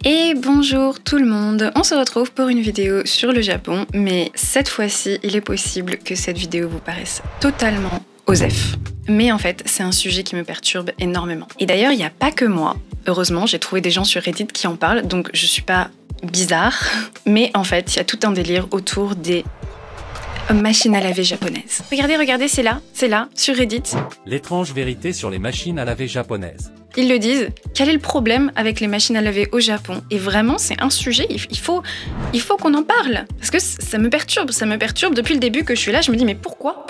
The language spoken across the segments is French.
Et bonjour tout le monde, on se retrouve pour une vidéo sur le Japon, mais cette fois-ci, il est possible que cette vidéo vous paraisse totalement osef. Mais en fait, c'est un sujet qui me perturbe énormément. Et d'ailleurs, il n'y a pas que moi. Heureusement, j'ai trouvé des gens sur Reddit qui en parlent, donc je suis pas bizarre. Mais en fait, il y a tout un délire autour des machines à laver japonaises. Regardez, c'est là, sur Reddit. L'étrange vérité sur les machines à laver japonaises. Ils le disent. Quel est le problème avec les machines à laver au Japon? Et vraiment, c'est un sujet, il faut qu'on en parle. Parce que ça me perturbe depuis le début que je suis là, je me dis mais pourquoi?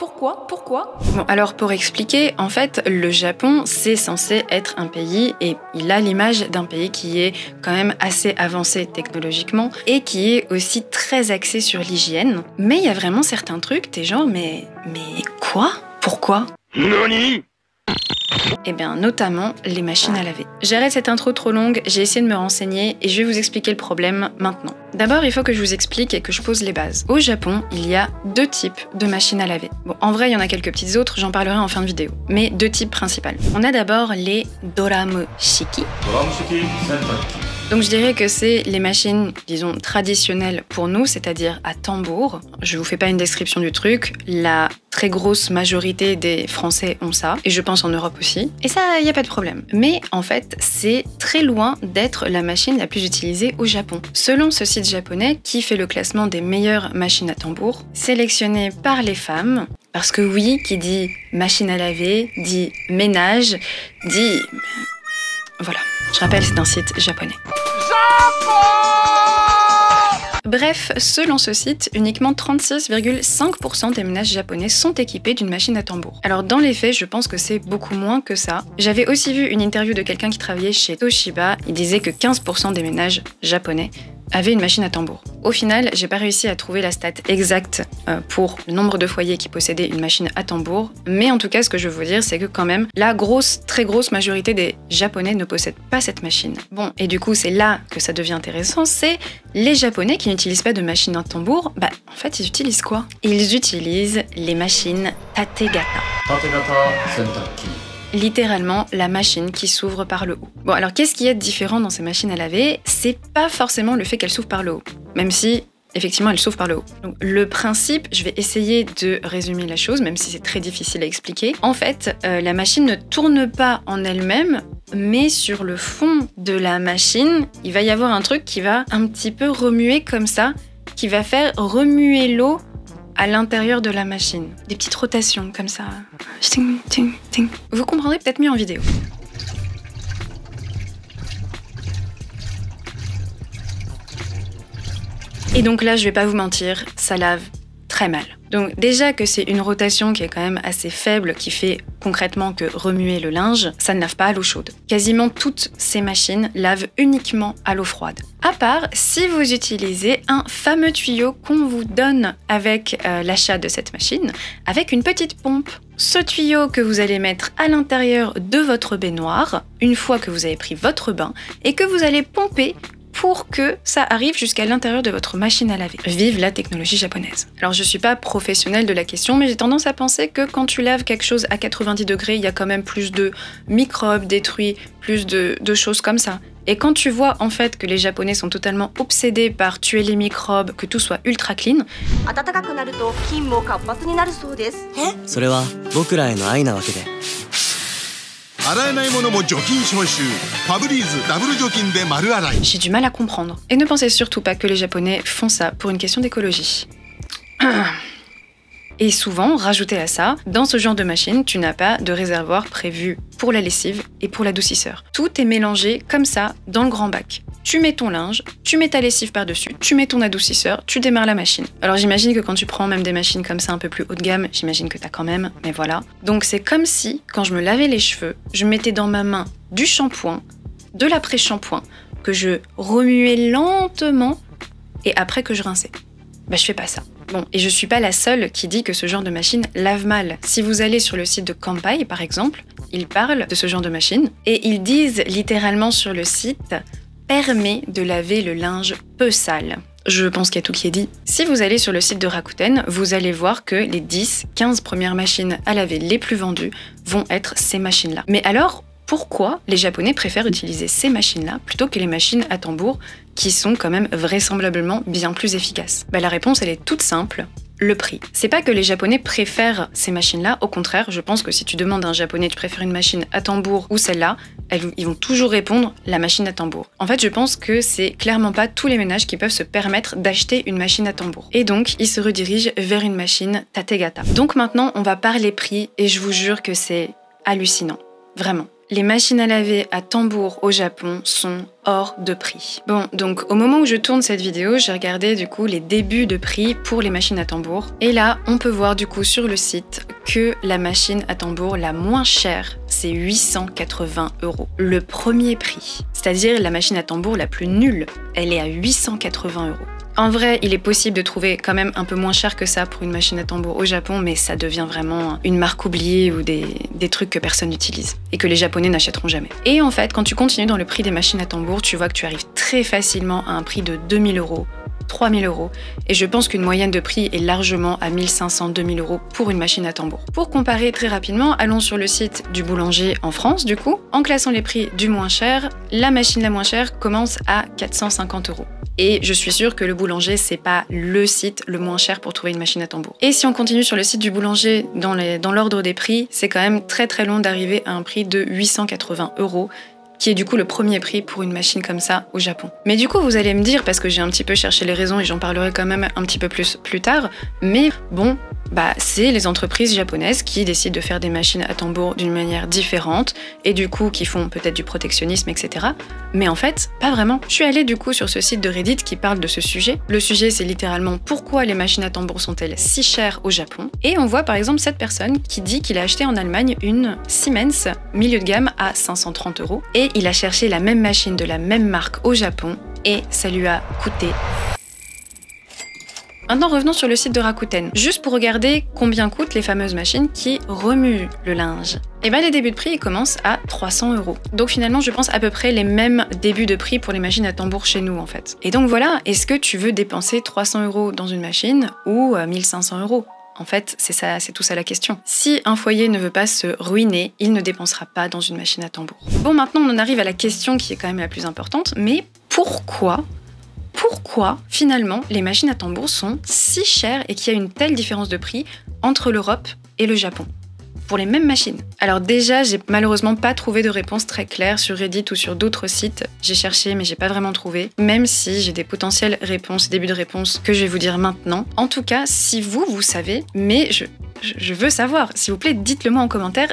Bon, alors pour expliquer, en fait, le Japon, c'est censé être un pays, et il a l'image d'un pays qui est quand même assez avancé technologiquement, et qui est aussi très axé sur l'hygiène. Mais il y a vraiment certains trucs, t'es genre, mais quoi? Pourquoi? Nani? Eh bien, notamment les machines à laver. J'arrête cette intro trop longue, j'ai essayé de me renseigner et je vais vous expliquer le problème maintenant. D'abord, il faut que je vous explique et que je pose les bases. Au Japon, il y a deux types de machines à laver. Bon, en vrai, il y en a quelques petites autres, j'en parlerai en fin de vidéo. Mais deux types principaux. On a d'abord les doramushiki. Donc je dirais que c'est les machines, disons, traditionnelles pour nous, c'est-à-dire à tambour. Je vous fais pas une description du truc, la très grosse majorité des Français ont ça, et je pense en Europe aussi. Et ça, y a pas de problème. Mais en fait, c'est très loin d'être la machine la plus utilisée au Japon. Selon ce site japonais, qui fait le classement des meilleures machines à tambour, sélectionnées par les femmes, parce que oui, qui dit machine à laver, dit ménage, dit... Voilà, je rappelle, c'est un site japonais. Bref, selon ce site, uniquement 36,5% des ménages japonais sont équipés d'une machine à tambour. Alors dans les faits, je pense que c'est beaucoup moins que ça. J'avais aussi vu une interview de quelqu'un qui travaillait chez Toshiba, il disait que 15% des ménages japonais avaient une machine à tambour. Au final, j'ai pas réussi à trouver la stat exacte pour le nombre de foyers qui possédaient une machine à tambour, mais en tout cas, ce que je veux vous dire, c'est que quand même, la très grosse majorité des Japonais ne possèdent pas cette machine. Bon, et du coup, c'est là que ça devient intéressant, c'est les Japonais qui n'utilisent pas de machine à tambour, bah, en fait, ils utilisent quoi? Ils utilisent les machines tategata. Littéralement la machine qui s'ouvre par le haut. Bon, alors qu'est-ce qui est différent dans ces machines à laver? C'est pas forcément le fait qu'elles s'ouvrent par le haut, même si effectivement elles s'ouvrent par le haut. Donc, le principe, je vais essayer de résumer la chose, même si c'est très difficile à expliquer. En fait, la machine ne tourne pas en elle-même, mais sur le fond de la machine, il va y avoir un truc qui va un petit peu remuer comme ça, qui va faire remuer l'eau à l'intérieur de la machine. Des petites rotations comme ça. Ting, ting, ting. Vous comprendrez peut-être mieux en vidéo. Et donc là, je vais pas vous mentir, ça lave très mal. Donc déjà que c'est une rotation qui est quand même assez faible, qui fait concrètement que remuer le linge, ça ne lave pas à l'eau chaude. Quasiment toutes ces machines lavent uniquement à l'eau froide. À part si vous utilisez un fameux tuyau qu'on vous donne avec l'achat de cette machine, avec une petite pompe. Ce tuyau que vous allez mettre à l'intérieur de votre baignoire, une fois que vous avez pris votre bain, et que vous allez pomper pour que ça arrive jusqu'à l'intérieur de votre machine à laver. Vive la technologie japonaise. Alors je suis pas professionnelle de la question, mais j'ai tendance à penser que quand tu laves quelque chose à 90 degrés, il y a quand même plus de microbes détruits, plus de choses comme ça. Et quand tu vois en fait que les Japonais sont totalement obsédés par tuer les microbes, que tout soit ultra clean, j'ai du mal à comprendre. Et ne pensez surtout pas que les Japonais font ça pour une question d'écologie. Et souvent, rajouter à ça, dans ce genre de machine, tu n'as pas de réservoir prévu pour la lessive et pour l'adoucisseur. Tout est mélangé comme ça dans le grand bac. Tu mets ton linge, tu mets ta lessive par-dessus, tu mets ton adoucisseur, tu démarres la machine. Alors j'imagine que quand tu prends même des machines comme ça un peu plus haut de gamme, j'imagine que t'as quand même, mais voilà. Donc c'est comme si, quand je me lavais les cheveux, je mettais dans ma main du shampoing, de l'après-shampoing, que je remuais lentement et après que je rinçais. Bah je fais pas ça. Bon, et je suis pas la seule qui dit que ce genre de machine lave mal. Si vous allez sur le site de Kampai, par exemple, ils parlent de ce genre de machine et ils disent littéralement sur le site « permet de laver le linge peu sale ». Je pense qu'il y a tout qui est dit. Si vous allez sur le site de Rakuten, vous allez voir que les 10-15 premières machines à laver les plus vendues vont être ces machines-là. Mais alors, pourquoi les Japonais préfèrent utiliser ces machines-là plutôt que les machines à tambour qui sont quand même vraisemblablement bien plus efficaces? La réponse, elle est toute simple. Le prix. C'est pas que les Japonais préfèrent ces machines-là, au contraire, je pense que si tu demandes à un Japonais tu préfères une machine à tambour ou celle-là, ils vont toujours répondre la machine à tambour. En fait, je pense que c'est clairement pas tous les ménages qui peuvent se permettre d'acheter une machine à tambour. Et donc, ils se redirigent vers une machine Tategata. Donc maintenant, on va parler prix et je vous jure que c'est hallucinant. Vraiment. Les machines à laver à tambour au Japon sont hors de prix. Bon, donc au moment où je tourne cette vidéo, j'ai regardé du coup les débuts de prix pour les machines à tambour. Et là, on peut voir du coup sur le site que la machine à tambour la moins chère, c'est 880 €. Le premier prix, c'est-à-dire la machine à tambour la plus nulle, elle est à 880 €. En vrai, il est possible de trouver quand même un peu moins cher que ça pour une machine à tambour au Japon, mais ça devient vraiment une marque oubliée ou des trucs que personne n'utilise et que les Japonais n'achèteront jamais. Et en fait, quand tu continues dans le prix des machines à tambour, tu vois que tu arrives très facilement à un prix de 2000 €, 3000 €, et je pense qu'une moyenne de prix est largement à 1500, 2000 € pour une machine à tambour. Pour comparer très rapidement, allons sur le site du boulanger en France, du coup. En classant les prix du moins cher, la machine la moins chère commence à 450 €. Et je suis sûre que le boulanger, c'est pas le site le moins cher pour trouver une machine à tambour. Et si on continue sur le site du boulanger dans l'ordre des prix, c'est quand même très très long d'arriver à un prix de 880 €, qui est du coup le premier prix pour une machine comme ça au Japon. Mais du coup, vous allez me dire, parce que j'ai un petit peu cherché les raisons et j'en parlerai quand même un petit peu plus tard, mais bon, c'est les entreprises japonaises qui décident de faire des machines à tambour d'une manière différente et du coup qui font peut-être du protectionnisme, etc. Mais en fait, pas vraiment. Je suis allée du coup sur ce site de Reddit qui parle de ce sujet. Le sujet, c'est littéralement pourquoi les machines à tambour sont-elles si chères au Japon. Et on voit par exemple cette personne qui dit qu'il a acheté en Allemagne une Siemens milieu de gamme à 530 € et il a cherché la même machine de la même marque au Japon et ça lui a coûté... Maintenant, revenons sur le site de Rakuten, juste pour regarder combien coûtent les fameuses machines qui remuent le linge. Et les débuts de prix, ils commencent à 300 €. Donc finalement, je pense à peu près les mêmes débuts de prix pour les machines à tambour chez nous, en fait. Et donc voilà, est-ce que tu veux dépenser 300 € dans une machine ou 1500 €? En fait, c'est ça, c'est tout ça la question. Si un foyer ne veut pas se ruiner, il ne dépensera pas dans une machine à tambour. Bon, maintenant, on en arrive à la question qui est quand même la plus importante, mais pourquoi finalement les machines à tambour sont si chères et qu'il y a une telle différence de prix entre l'Europe et le Japon pour les mêmes machines? Alors déjà, j'ai malheureusement pas trouvé de réponse très claire sur Reddit ou sur d'autres sites. J'ai cherché mais j'ai pas vraiment trouvé, même si j'ai des potentielles réponses, débuts de réponses que je vais vous dire maintenant. En tout cas, si vous savez, mais je veux savoir, s'il vous plaît, dites-le moi en commentaire,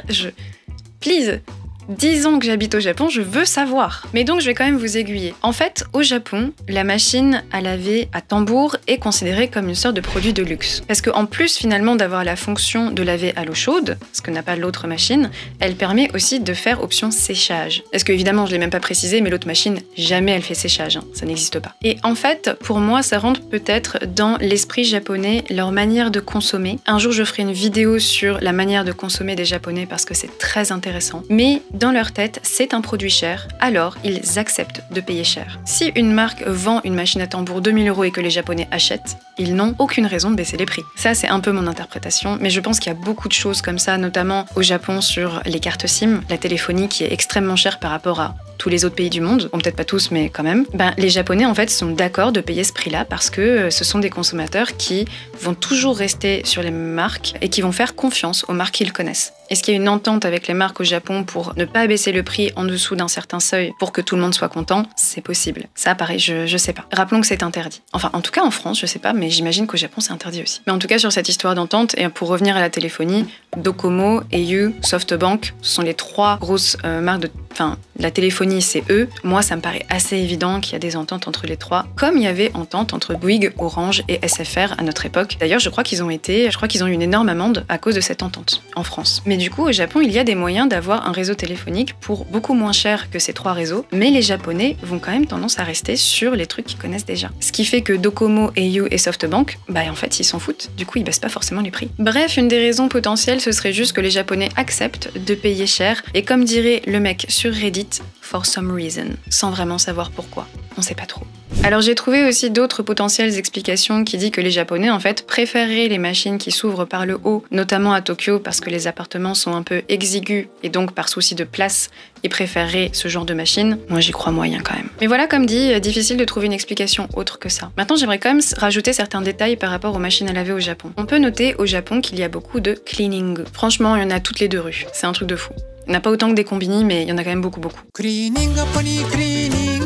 please. 10 ans que j'habite au Japon, je veux savoir. Mais donc, je vais quand même vous aiguiller. En fait, au Japon, la machine à laver à tambour est considérée comme une sorte de produit de luxe. Parce qu'en plus, finalement, d'avoir la fonction de laver à l'eau chaude, ce que n'a pas l'autre machine, elle permet aussi de faire option séchage. Parce que, évidemment, je l'ai même pas précisé, mais l'autre machine, jamais elle fait séchage. Ça n'existe pas. Et en fait, pour moi, ça rentre peut-être dans l'esprit japonais, leur manière de consommer. Un jour, je ferai une vidéo sur la manière de consommer des Japonais parce que c'est très intéressant. Mais dans leur tête, c'est un produit cher, alors ils acceptent de payer cher. Si une marque vend une machine à tambour 2000 € et que les Japonais achètent, ils n'ont aucune raison de baisser les prix. Ça, c'est un peu mon interprétation, mais je pense qu'il y a beaucoup de choses comme ça, notamment au Japon sur les cartes SIM, la téléphonie qui est extrêmement chère par rapport à tous les autres pays du monde, bon peut-être pas tous mais quand même, les Japonais en fait sont d'accord de payer ce prix-là parce que ce sont des consommateurs qui vont toujours rester sur les mêmes marques et qui vont faire confiance aux marques qu'ils connaissent. Est-ce qu'il y a une entente avec les marques au Japon pour ne pas baisser le prix en dessous d'un certain seuil pour que tout le monde soit content? C'est possible. Ça, pareil, je sais pas. Rappelons que c'est interdit. Enfin, en tout cas en France, je sais pas, mais j'imagine qu'au Japon c'est interdit aussi. Mais en tout cas sur cette histoire d'entente, et pour revenir à la téléphonie, Docomo, au, SoftBank, ce sont les trois grosses marques de... Enfin, la téléphonie, c'est eux. Moi, ça me paraît assez évident qu'il y a des ententes entre les trois, comme il y avait entente entre Bouygues, Orange et SFR à notre époque. D'ailleurs, je crois qu'ils ont eu une énorme amende à cause de cette entente en France. Mais du coup, au Japon, il y a des moyens d'avoir un réseau téléphonique pour beaucoup moins cher que ces trois réseaux, mais les Japonais vont quand même tendance à rester sur les trucs qu'ils connaissent déjà. Ce qui fait que Docomo, au et SoftBank, en fait, ils s'en foutent. Du coup, ils baissent pas forcément les prix. Bref, une des raisons potentielles, ce serait juste que les Japonais acceptent de payer cher, et comme dirait le mec sur Reddit, for some reason, sans vraiment savoir pourquoi. On sait pas trop. Alors j'ai trouvé aussi d'autres potentielles explications qui disent que les Japonais en fait préféraient les machines qui s'ouvrent par le haut, notamment à Tokyo parce que les appartements sont un peu exigus et donc par souci de place, ils préféreraient ce genre de machine. Moi j'y crois moyen quand même. Mais voilà, comme dit, difficile de trouver une explication autre que ça. Maintenant j'aimerais quand même rajouter certains détails par rapport aux machines à laver au Japon. On peut noter au Japon qu'il y a beaucoup de cleaning. Franchement, il y en a toutes les 2 rues. C'est un truc de fou. Il n'y en a pas autant que des combini, mais il y en a quand même beaucoup. Cleaning, pony, cleaning.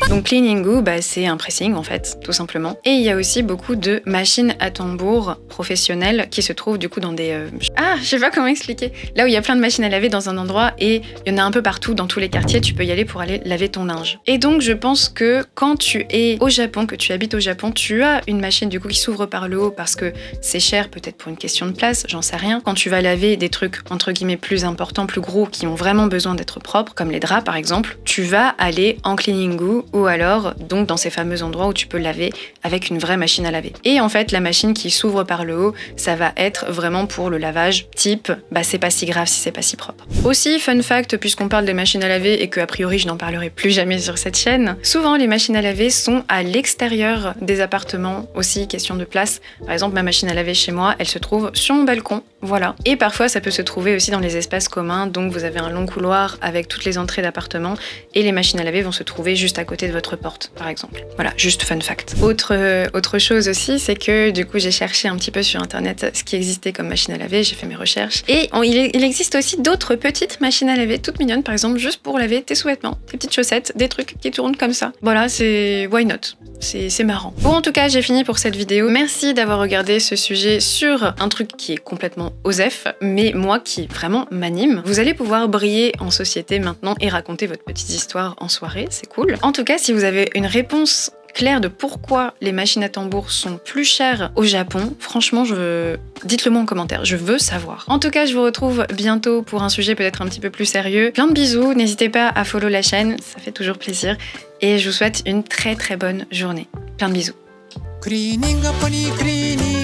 Donc cleaningu, c'est un pressing en fait, tout simplement. Et il y a aussi beaucoup de machines à tambour professionnelles qui se trouvent du coup dans des... je sais pas comment expliquer. Là où il y a plein de machines à laver dans un endroit et il y en a un peu partout dans tous les quartiers, tu peux y aller pour aller laver ton linge. Et donc je pense que quand tu es au Japon, que tu habites au Japon, tu as une machine du coup qui s'ouvre par le haut parce que c'est cher, peut-être pour une question de place, j'en sais rien. Quand tu vas laver des trucs entre guillemets plus importants, plus gros, qui ont vraiment besoin d'être propres, comme les draps par exemple, tu vas aller en cleaningu ou alors donc dans ces fameux endroits où tu peux laver avec une vraie machine à laver. Et en fait la machine qui s'ouvre par le haut, ça va être vraiment pour le lavage type c'est pas si grave si c'est pas si propre. Aussi fun fact, puisqu'on parle des machines à laver et que a priori je n'en parlerai plus jamais sur cette chaîne, souvent les machines à laver sont à l'extérieur des appartements, aussi question de place. Par exemple ma machine à laver chez moi, elle se trouve sur mon balcon, voilà. Et parfois ça peut se trouver aussi dans les espaces communs, donc vous avez un long couloir avec toutes les entrées d'appartements et les machines à laver vont se trouver juste à côté de votre porte, par exemple. Voilà, juste fun fact. Autre chose aussi, c'est que du coup j'ai cherché un petit peu sur internet ce qui existait comme machine à laver, j'ai fait mes recherches. Et il existe aussi d'autres petites machines à laver, toutes mignonnes, par exemple juste pour laver tes sous-vêtements, tes petites chaussettes, des trucs qui tournent comme ça. Voilà, c'est why not. C'est marrant. Bon, en tout cas, j'ai fini pour cette vidéo. Merci d'avoir regardé ce sujet sur un truc qui est complètement osef, mais moi qui vraiment m'anime. Vous allez pouvoir briller en société maintenant et raconter votre petite histoire en soirée, c'est cool. En tout cas, si vous avez une réponse claire de pourquoi les machines à tambour sont plus chères au Japon, franchement, dites-le moi en commentaire, je veux savoir. En tout cas, je vous retrouve bientôt pour un sujet peut-être un petit peu plus sérieux. Plein de bisous, n'hésitez pas à follow la chaîne, ça fait toujours plaisir. Et je vous souhaite une très très bonne journée. Plein de bisous. Cleaning, pony, cleaning.